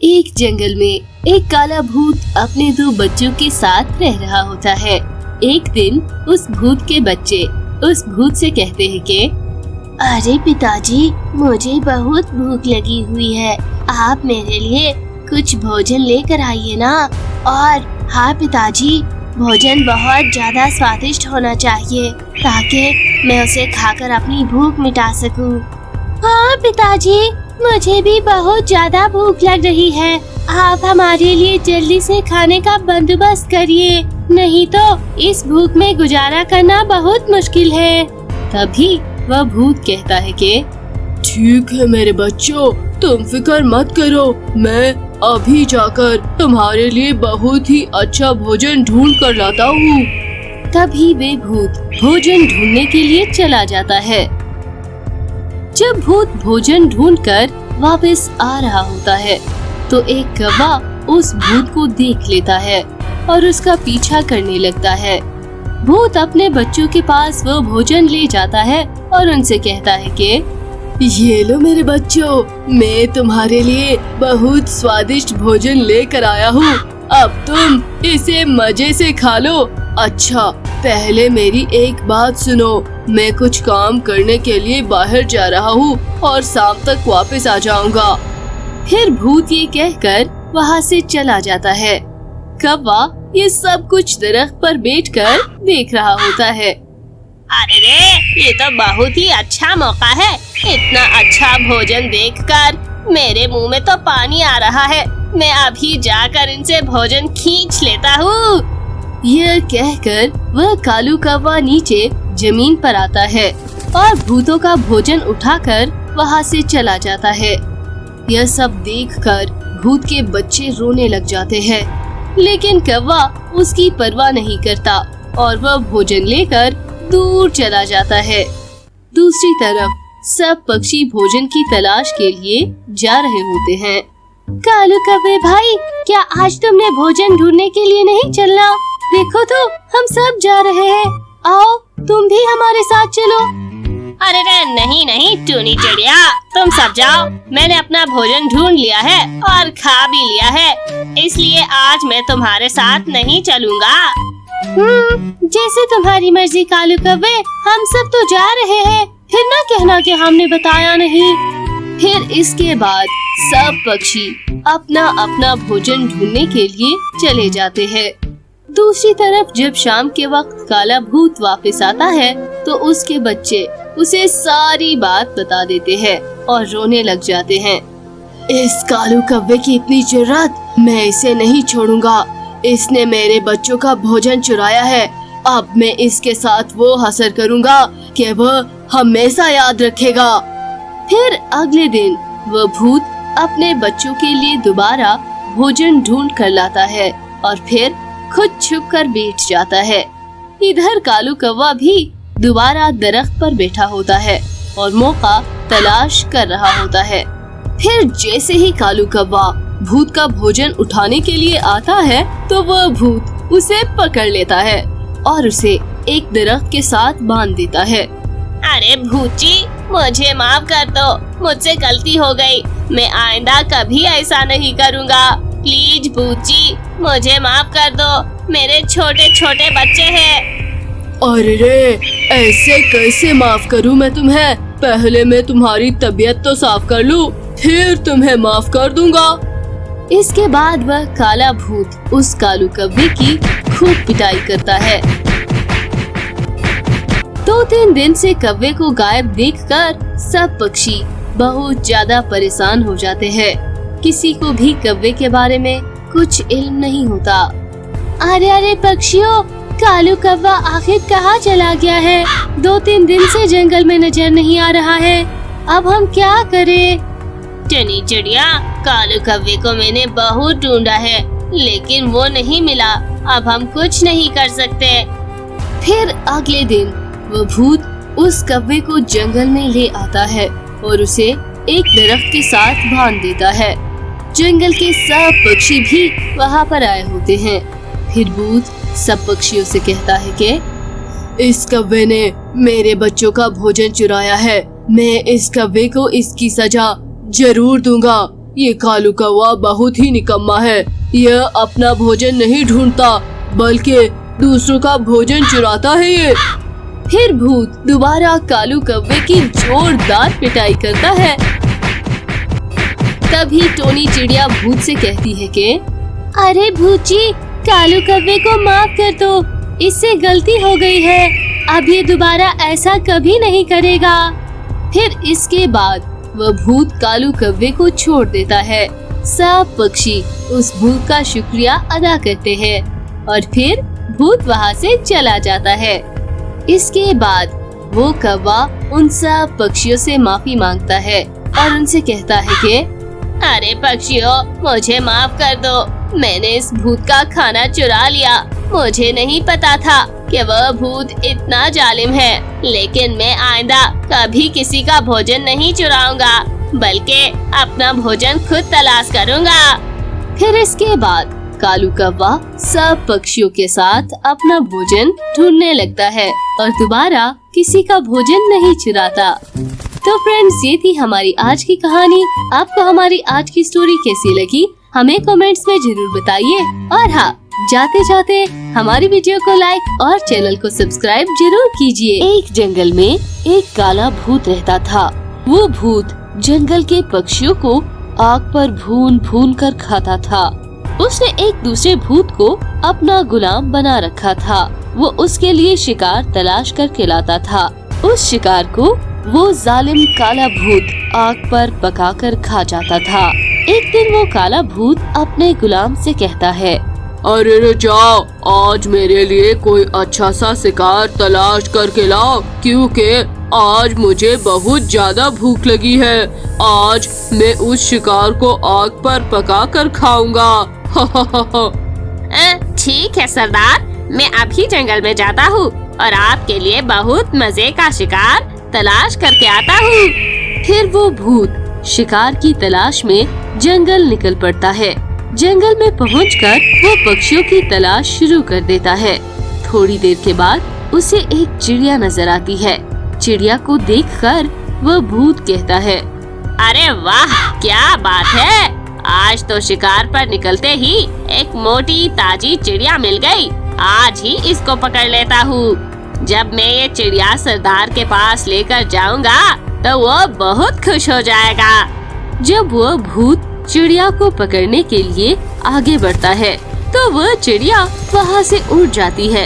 एक जंगल में एक काला भूत अपने दो बच्चों के साथ रह रहा होता है। एक दिन उस भूत के बच्चे उस भूत से कहते हैं कि अरे पिताजी, मुझे बहुत भूख लगी हुई है, आप मेरे लिए कुछ भोजन लेकर आइए ना। और हाँ पिताजी, भोजन बहुत ज्यादा स्वादिष्ट होना चाहिए ताकि मैं उसे खाकर अपनी भूख मिटा सकूं। हाँ पिताजी, मुझे भी बहुत ज्यादा भूख लग रही है, आप हमारे लिए जल्दी से खाने का बंदोबस्त करिए, नहीं तो इस भूख में गुजारा करना बहुत मुश्किल है। तभी वह भूत कहता है कि ठीक है मेरे बच्चों, तुम फिक्र मत करो, मैं अभी जाकर तुम्हारे लिए बहुत ही अच्छा भोजन ढूंढ कर लाता हूँ। तभी वे भूत भोजन ढूंढने के लिए चला जाता है। जब भूत भोजन ढूंढकर वापस आ रहा होता है तो एक कौवा उस भूत को देख लेता है और उसका पीछा करने लगता है। भूत अपने बच्चों के पास वो भोजन ले जाता है और उनसे कहता है कि ये लो मेरे बच्चों, मैं तुम्हारे लिए बहुत स्वादिष्ट भोजन लेकर आया हूँ, अब तुम इसे मजे से खा लो। अच्छा, पहले मेरी एक बात सुनो, मैं कुछ काम करने के लिए बाहर जा रहा हूँ और शाम तक वापस आ जाऊंगा। फिर भूत ये कहकर वहाँ से चला जाता है। कौवा ये सब कुछ दरख्त पर बैठकर देख रहा होता है। अरे रे, ये तो बहुत ही अच्छा मौका है, इतना अच्छा भोजन देखकर मेरे मुंह में तो पानी आ रहा है, मैं अभी जाकर इनसे भोजन खींच लेता हूँ। यह कहकर वह कालू कौवा नीचे जमीन पर आता है और भूतों का भोजन उठाकर वहाँ से चला जाता है। यह सब देखकर भूत के बच्चे रोने लग जाते हैं, लेकिन कौवा उसकी परवाह नहीं करता और वह भोजन लेकर दूर चला जाता है। दूसरी तरफ सब पक्षी भोजन की तलाश के लिए जा रहे होते हैं। कालू कौवे भाई, क्या आज तुमने भोजन ढूंढने के लिए नहीं चलना? देखो तो हम सब जा रहे हैं, आओ तुम भी हमारे साथ चलो। अरे रे नहीं नहीं टूनी चिड़िया, तुम सब जाओ, मैंने अपना भोजन ढूंढ लिया है और खा भी लिया है, इसलिए आज मैं तुम्हारे साथ नहीं चलूँगा। जैसे तुम्हारी मर्जी कालू कौवे, हम सब तो जा रहे हैं, फिर ना कहना कि हमने बताया नहीं। फिर इसके बाद सब पक्षी अपना अपना भोजन ढूंढने के लिए चले जाते हैं। दूसरी तरफ जब शाम के वक्त काला भूत वापस आता है तो उसके बच्चे उसे सारी बात बता देते हैं और रोने लग जाते हैं। इस कालू कौवे की इतनी जुर्रत, मैं इसे नहीं छोड़ूंगा, इसने मेरे बच्चों का भोजन चुराया है, अब मैं इसके साथ वो हसर करूंगा कि वह हमेशा याद रखेगा। फिर अगले दिन वह भूत अपने बच्चों के लिए दोबारा भोजन ढूंढ कर लाता है और फिर खुद छुप कर बैठ जाता है। इधर कालू कौवा भी दोबारा दरख्त पर बैठा होता है और मौका तलाश कर रहा होता है। फिर जैसे ही कालू कौवा भूत का भोजन उठाने के लिए आता है तो वह भूत उसे पकड़ लेता है और उसे एक दरख्त के साथ बांध देता है। अरे भूची, मुझे माफ कर दो, मुझसे गलती हो गई, मैं आइंदा कभी ऐसा नहीं करूँगा, प्लीज भूची मुझे माफ कर दो, मेरे छोटे छोटे बच्चे हैं। अरे रे, ऐसे कैसे माफ करूँ मैं तुम्हें, पहले मैं तुम्हारी तबीयत तो साफ कर लूँ, फिर तुम्हें माफ कर दूंगा। इसके बाद वह काला भूत उस कालू कौवे की खूब पिटाई करता है। 2-3 दिन से कौवे को गायब देखकर सब पक्षी बहुत ज्यादा परेशान हो जाते हैं। किसी को भी कौवे के बारे में कुछ इल्म नहीं होता। अरे अरे पक्षियों, कालू कौवा आखिर कहाँ चला गया है? 2-3 दिन से जंगल में नजर नहीं आ रहा है, अब हम क्या करें? टनी चिड़िया, कालू कौवे को मैंने बहुत ढूंढा है, लेकिन वो नहीं मिला, अब हम कुछ नहीं कर सकते। फिर अगले दिन वो भूत उस कौवे को जंगल में ले आता है और उसे एक दरख्त के साथ बांध देता है। जंगल के सब पक्षी भी वहाँ पर आए होते हैं। फिर भूत सब पक्षियों से कहता है कि इस कौवे ने मेरे बच्चों का भोजन चुराया है, मैं इस कौवे को इसकी सजा जरूर दूंगा, ये कालू कौवा बहुत ही निकम्मा है। यह अपना भोजन नहीं ढूंढता बल्कि दूसरों का भोजन चुराता है ये। फिर भूत दोबारा कालू कौवे की जोरदार पिटाई करता है। तभी टोनी चिड़िया भूत से कहती है कि अरे भूत जी, कालू कौवे को माफ कर दो, इससे गलती हो गई है। अब ये दोबारा ऐसा कभी नहीं करेगा। फिर इसके बाद वह भूत कालू कौवे को छोड़ देता है। सब पक्षी उस भूत का शुक्रिया अदा करते हैं और फिर भूत वहाँ से चला जाता है। इसके बाद वो कौवा उन सब पक्षियों से माफी मांगता है और उनसे कहता है कि अरे पक्षियों, मुझे माफ कर दो, मैंने इस भूत का खाना चुरा लिया। मुझे नहीं पता था कि वह भूत इतना जालिम है, लेकिन मैं आइंदा कभी किसी का भोजन नहीं चुराऊंगा, बल्कि अपना भोजन खुद तलाश करूंगा। फिर इसके बाद कालू कौवा सब पक्षियों के साथ अपना भोजन ढूंढने लगता है और दोबारा किसी का भोजन नहीं चुराता। तो फ्रेंड्स, ये थी हमारी आज की कहानी। आपको हमारी आज की स्टोरी कैसी लगी हमें कमेंट्स में जरूर बताइए। और हाँ, जाते जाते हमारी वीडियो को लाइक और चैनल को सब्सक्राइब जरूर कीजिए। एक जंगल में एक काला भूत रहता था। वो भूत जंगल के पक्षियों को आग पर भून भून कर खाता था। उसने एक दूसरे भूत को अपना गुलाम बना रखा था। वो उसके लिए शिकार तलाश करके लाता था। उस शिकार को वो जालिम काला भूत आग पर पकाकर खा जाता था। एक दिन वो काला भूत अपने गुलाम से कहता है, अरे जाओ, आज मेरे लिए कोई अच्छा सा शिकार तलाश करके लाओ, क्योंकि आज मुझे बहुत ज्यादा भूख लगी है। आज मैं उस शिकार को आग पर पका कर खाऊंगा। ठीक है सरदार, मैं अभी जंगल में जाता हूँ और आपके लिए बहुत मजे का शिकार तलाश करके आता हूँ। फिर वो भूत शिकार की तलाश में जंगल निकल पड़ता है। जंगल में पहुंचकर वो पक्षियों की तलाश शुरू कर देता है। थोड़ी देर के बाद उसे एक चिड़िया नजर आती है। चिड़िया को देखकर वह भूत कहता है, अरे वाह, क्या बात है, आज तो शिकार पर निकलते ही एक मोटी ताजी चिड़िया मिल गई। आज ही इसको पकड़ लेता हूँ। जब मैं ये चिड़िया सरदार के पास लेकर जाऊंगा तो वो बहुत खुश हो जाएगा। जब वह भूत चिड़िया को पकड़ने के लिए आगे बढ़ता है तो वह चिड़िया वहाँ से उड़ जाती है।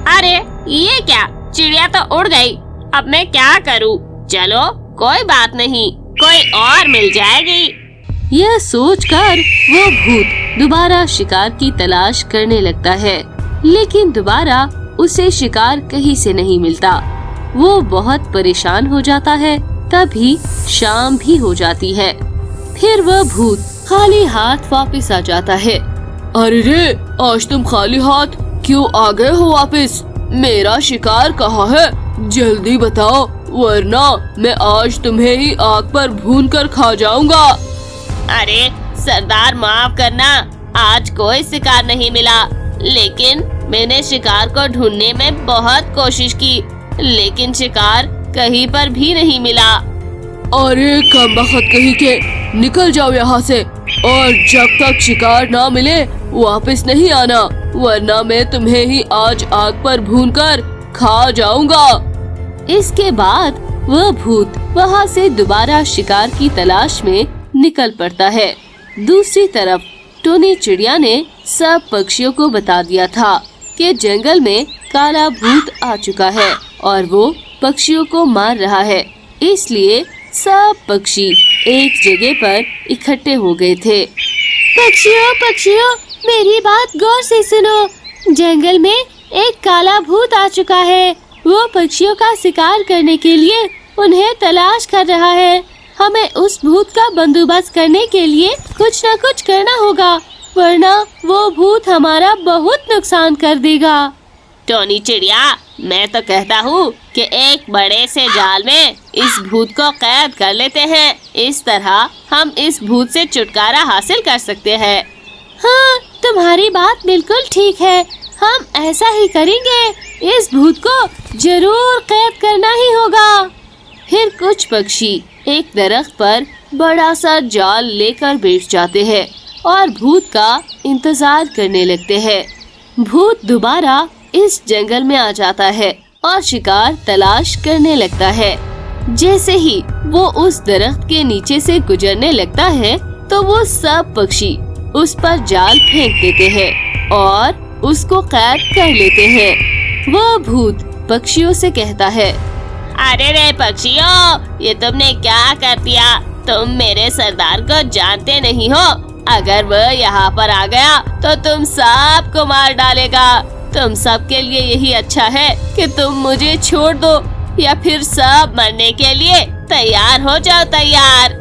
अरे ये क्या, चिड़िया तो उड़ गई, अब मैं क्या करूँ? चलो कोई बात नहीं, कोई और मिल जाएगी। यह सोचकर वह भूत दोबारा शिकार की तलाश करने लगता है, लेकिन दोबारा उसे शिकार कहीं से नहीं मिलता। वो बहुत परेशान हो जाता है। तभी शाम भी हो जाती है। फिर वह भूत खाली हाथ वापस आ जाता है। अरे रे, आज तुम खाली हाथ क्यों आ गए हो वापस? मेरा शिकार कहाँ है? जल्दी बताओ, वरना मैं आज तुम्हें ही आग पर भून कर खा जाऊंगा। अरे सरदार, माफ करना, आज कोई शिकार नहीं मिला, लेकिन मैंने शिकार को ढूंढने में बहुत कोशिश की, लेकिन शिकार कहीं पर भी नहीं मिला। अरे कमबख्त कहीं के, निकल जाओ यहाँ से, और जब तक शिकार ना मिले वापस नहीं आना, वरना मैं तुम्हें ही आज आग पर भूनकर खा जाऊंगा। इसके बाद वह भूत वहाँ से दोबारा शिकार की तलाश में निकल पड़ता है। दूसरी तरफ टोनी चिड़िया ने सब पक्षियों को बता दिया था कि जंगल में काला भूत आ चुका है और वो पक्षियों को मार रहा है। इसलिए सब पक्षी एक जगह पर इकट्ठे हो गए थे। पक्षियों, मेरी बात गौर से सुनो। जंगल में एक काला भूत आ चुका है। वो पक्षियों का शिकार करने के लिए उन्हें तलाश कर रहा है। हमें उस भूत का बंदोबस्त करने के लिए कुछ न कुछ करना होगा, वरना वो भूत हमारा बहुत नुकसान कर देगा। टोनी चिड़िया, मैं तो कहता हूँ कि एक बड़े से जाल में इस भूत को कैद कर लेते हैं। इस तरह हम इस भूत से छुटकारा हासिल कर सकते हैं। हाँ, तुम्हारी बात बिल्कुल ठीक है, हम ऐसा ही करेंगे। इस भूत को जरूर कैद करना ही होगा। फिर कुछ पक्षी एक दरख्त पर बड़ा सा जाल लेकर बैठ जाते हैं और भूत का इंतजार करने लगते हैं। भूत दोबारा इस जंगल में आ जाता है और शिकार तलाश करने लगता है। जैसे ही वो उस दरख्त के नीचे से गुजरने लगता है तो वो सब पक्षी उस पर जाल फेंक देते हैं और उसको कैद कर लेते हैं। वह भूत पक्षियों से कहता है, अरे रे पक्षियों, ये तुमने क्या कर दिया? तुम मेरे सरदार को जानते नहीं हो। अगर वह यहाँ पर आ गया तो तुम सबको मार डालेगा। तुम सबके लिए यही अच्छा है कि तुम मुझे छोड़ दो या फिर सब मरने के लिए तैयार हो जाओ। तैयार?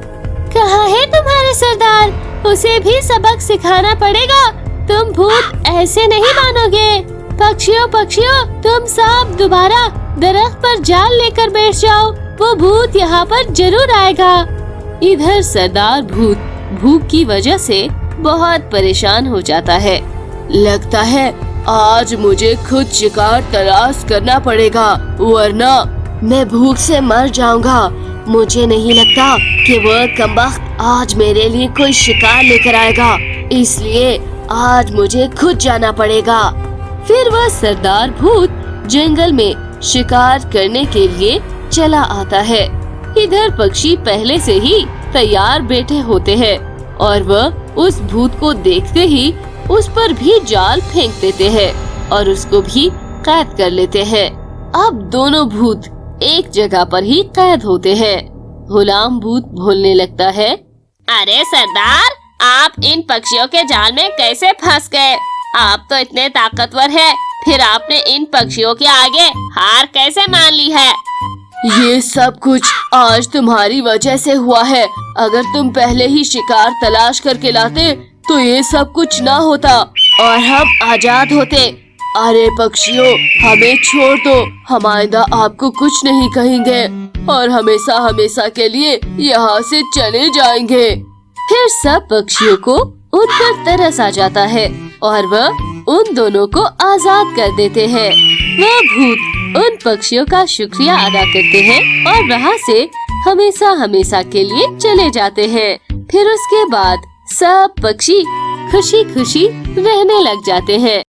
कहाँ है तुम्हारे सरदार? उसे भी सबक सिखाना पड़ेगा। तुम भूत ऐसे नहीं मानोगे। पक्षियों पक्षियों, तुम सब दोबारा दरख्त पर जाल लेकर बैठ जाओ। वो भूत यहाँ पर जरूर आएगा। इधर सरदार भूत भूख की वजह से बहुत परेशान हो जाता है। लगता है आज मुझे खुद शिकार तलाश करना पड़ेगा, वरना मैं भूख से मर जाऊंगा। मुझे नहीं लगता कि वह कमबख्त आज मेरे लिए कोई शिकार लेकर आएगा, इसलिए आज मुझे खुद जाना पड़ेगा। फिर वह सरदार भूत जंगल में शिकार करने के लिए चला आता है। इधर पक्षी पहले से ही तैयार बैठे होते हैं और वह उस भूत को देखते ही उस पर भी जाल फेंक देते हैं और उसको भी कैद कर लेते हैं। अब दोनों भूत एक जगह पर ही कैद होते हैं। गुलाम भूत बोलने लगता है, अरे सरदार, आप इन पक्षियों के जाल में कैसे फंस गए? आप तो इतने ताकतवर हैं, फिर आपने इन पक्षियों के आगे हार कैसे मान ली है? ये सब कुछ आज तुम्हारी वजह से हुआ है। अगर तुम पहले ही शिकार तलाश करके लाते तो ये सब कुछ ना होता और हम आजाद होते। अरे पक्षियों, हमें छोड़ दो। हम आइंदा आपको कुछ नहीं कहेंगे और हमेशा हमेशा के लिए यहाँ से चले जाएंगे। फिर सब पक्षियों को उन पर तरस आ जाता है और वह उन दोनों को आजाद कर देते हैं। वह भूत उन पक्षियों का शुक्रिया अदा करते हैं और वहाँ से हमेशा हमेशा के लिए चले जाते हैं। फिर उसके बाद सब पक्षी खुशी खुशी रहने लग जाते हैं।